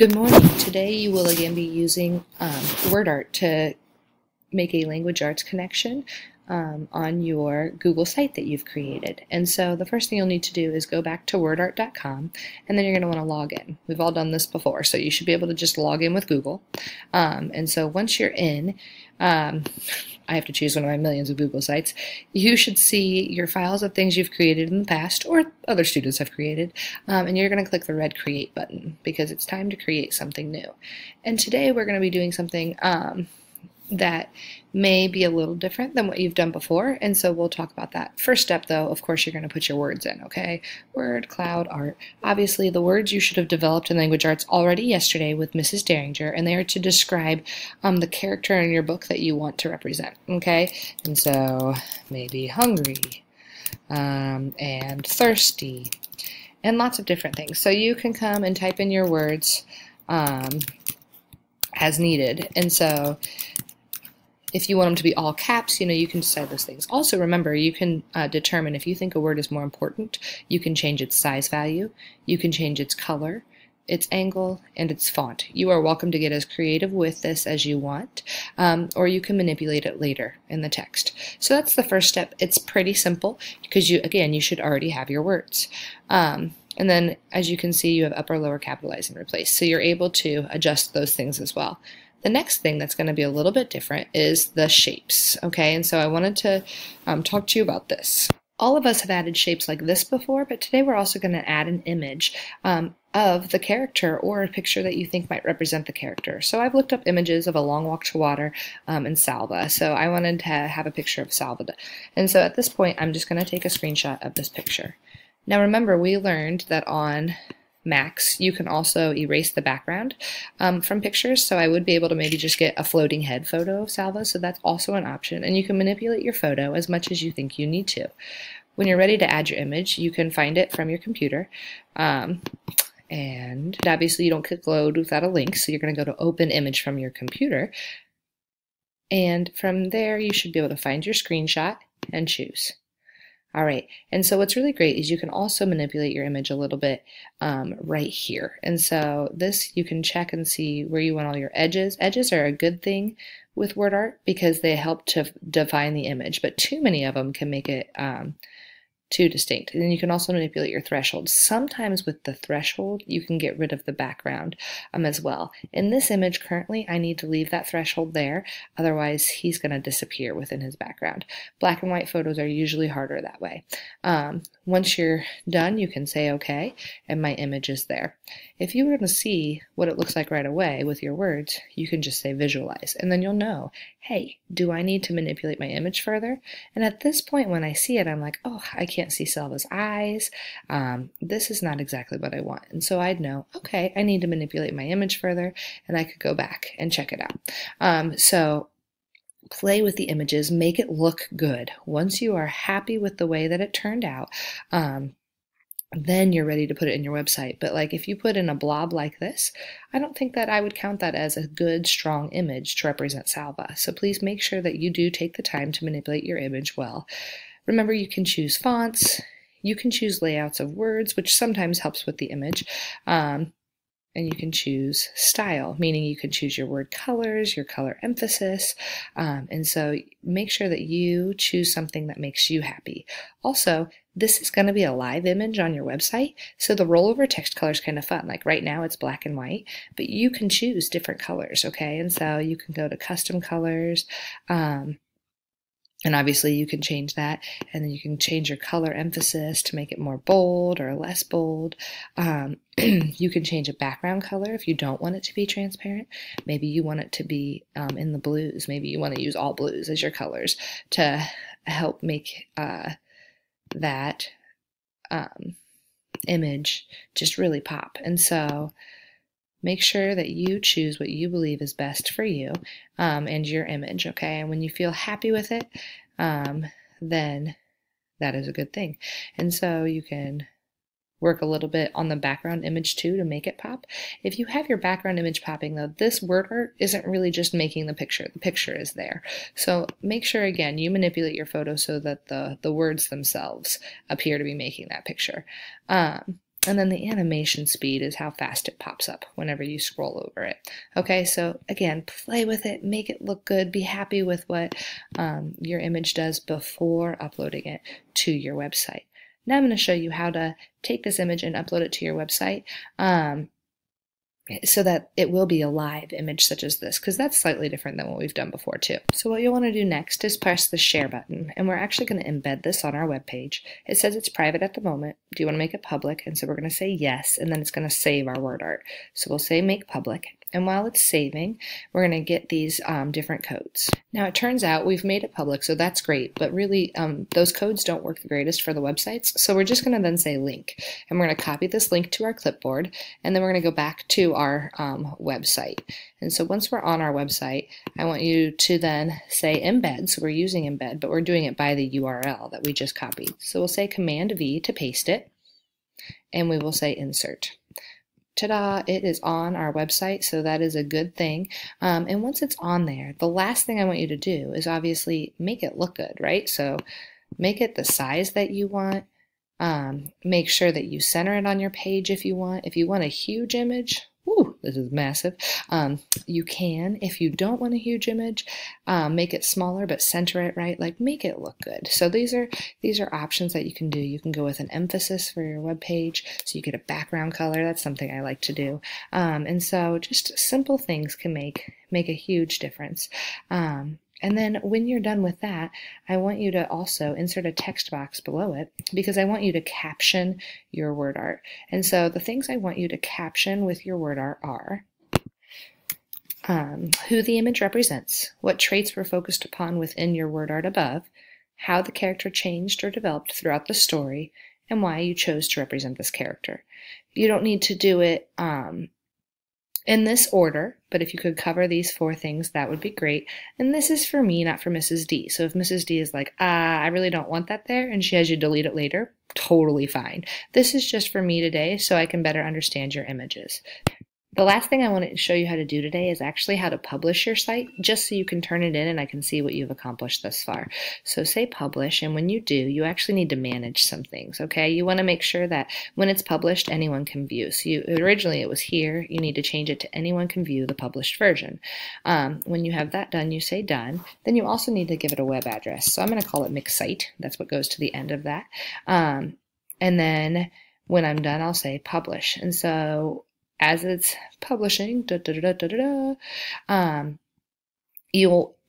Good morning. Today you will again be using WordArt to make a language arts connection on your Google site that you've created. And so the first thing you'll need to do is go back to wordart.com, and then you're going to want to log in. We've all done this before, so you should be able to just log in with Google. And so once you're in, I have to choose one of my millions of Google sites, you should see your files of things you've created in the past or other students have created, and you're going to click the red Create button because it's time to create something new. And today we're going to be doing something that may be a little different than what you've done before, and so we'll talk about that. First step though, of course, you're going to put your words in, okay? Word, cloud, art. Obviously the words you should have developed in language arts already yesterday with Mrs. Derringer, and they are to describe the character in your book that you want to represent, okay? And so maybe hungry, and thirsty, and lots of different things. So you can come and type in your words as needed, and so if you want them to be all caps, you can decide those things. Also remember, you can determine if you think a word is more important, you can change its size value, you can change its color, its angle, and its font. You are welcome to get as creative with this as you want, or you can manipulate it later in the text. So that's the first step. It's pretty simple because you should already have your words. And then as you can see, you have upper, lower, capitalize, and replace. So you're able to adjust those things as well. The next thing that's going to be a little bit different is the shapes, okay? And so I wanted to talk to you about this. All of us have added shapes like this before, but today we're also going to add an image of the character or a picture that you think might represent the character. So I've looked up images of A Long Walk to Water and Salva, so I wanted to have a picture of Salva. And so at this point, I'm just going to take a screenshot of this picture. Now remember, we learned that on Macs, you can also erase the background from pictures, so I would be able to maybe just get a floating head photo of Salva, so that's also an option, and you can manipulate your photo as much as you think you need to. When you're ready to add your image, you can find it from your computer, and obviously you don't click load without a link, so you're going to go to open image from your computer, and from there you should be able to find your screenshot and choose. All right, and so what's really great is you can also manipulate your image a little bit right here. And so this, you can check and see where you want all your edges. Edges are a good thing with WordArt because they help to define the image, but too many of them can make it too distinct. And then you can also manipulate your threshold. Sometimes with the threshold, you can get rid of the background as well. In this image currently, I need to leave that threshold there, otherwise he's going to disappear within his background. Black and white photos are usually harder that way. Once you're done, you can say OK, and my image is there. If you were to see what it looks like right away with your words, you can just say visualize, and then you'll know, hey, do I need to manipulate my image further? And at this point, when I see it, I'm like, oh, I can't see Salva's eyes. This is not exactly what I want. And so I'd know, okay, I need to manipulate my image further, and I could go back and check it out. So play with the images, make it look good. Once you are happy with the way that it turned out, then you're ready to put it in your website. But like if you put in a blob like this, I don't think that I would count that as a good, strong image to represent Salva. So please make sure that you do take the time to manipulate your image well. Remember, you can choose fonts, you can choose layouts of words, which sometimes helps with the image, and you can choose style, meaning you can choose your word colors, your color emphasis, and so make sure that you choose something that makes you happy. Also, this is going to be a live image on your website, so the rollover text color is kind of fun. Like right now it's black and white, but you can choose different colors, okay? And so you can go to custom colors, and obviously you can change that, and then you can change your color emphasis to make it more bold or less bold. You can change a background color if you don't want it to be transparent. Maybe you want it to be in the blues. Maybe you want to use all blues as your colors to help make that image just really pop. And so make sure that you choose what you believe is best for you and your image, okay? And when you feel happy with it, then that is a good thing. And so you can work a little bit on the background image too to make it pop. If you have your background image popping though, this word art isn't really just making the picture is there. So make sure again you manipulate your photo so that the words themselves appear to be making that picture. And then the animation speed is how fast it pops up whenever you scroll over it. Okay, so again, play with it, make it look good, be happy with what your image does before uploading it to your website. Now I'm going to show you how to take this image and upload it to your website so that it will be a live image such as this, because that's slightly different than what we've done before too. So what you'll want to do next is press the share button, and we're actually going to embed this on our web page. It says it's private at the moment. Do you want to make it public? And so we're going to say yes, and then it's going to save our WordArt. So we'll say make public. And while it's saving, we're going to get these different codes. Now it turns out we've made it public, so that's great, but really those codes don't work the greatest for the websites, so we're just going to then say link. And we're going to copy this link to our clipboard, and then we're going to go back to our website. And so once we're on our website, I want you to then say embed, so we're using embed, but we're doing it by the URL that we just copied. So we'll say Command V to paste it, and we will say insert. Ta-da, it is on our website, so that is a good thing. And once it's on there, the last thing I want you to do is obviously make it look good, right? So make it the size that you want. Make sure that you center it on your page if you want. If you want a huge image, whoo, this is massive, you can. If you don't want a huge image, make it smaller but center it right, like make it look good. So these are options that you can do. You can go with an emphasis for your web page, so you get a background color. That's something I like to do. And so just simple things can make a huge difference. And then when you're done with that, I want you to also insert a text box below it, because I want you to caption your WordArt. And so the things I want you to caption with your WordArt are who the image represents, what traits were focused upon within your WordArt above, how the character changed or developed throughout the story, and why you chose to represent this character. You don't need to do it in this order, but if you could cover these 4 things, that would be great. And this is for me, not for Mrs. D. So if Mrs. D is like, I really don't want that there, and she has you delete it later, totally fine. This is just for me today, so I can better understand your images. The last thing I want to show you how to do today is actually how to publish your site, just so you can turn it in and I can see what you've accomplished thus far. So say publish, and when you do, you actually need to manage some things, okay? You want to make sure that when it's published, anyone can view. So originally it was here, you need to change it to anyone can view the published version. When you have that done, you say done. Then you also need to give it a web address. So I'm going to call it McSite. That's what goes to the end of that. And then when I'm done, I'll say publish. And so as it's publishing, you'll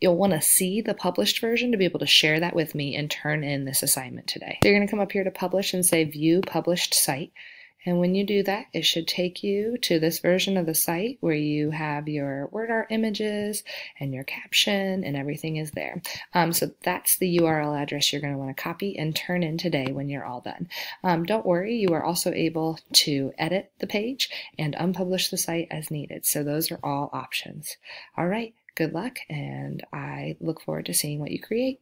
want to see the published version to be able to share that with me and turn in this assignment today. So you're going to come up here to publish and say view published site. And when you do that, it should take you to this version of the site where you have your WordArt images and your caption and everything is there. So that's the URL address you're going to want to copy and turn in today when you're all done. Don't worry, you are also able to edit the page and unpublish the site as needed. So those are all options. All right, good luck, and I look forward to seeing what you create.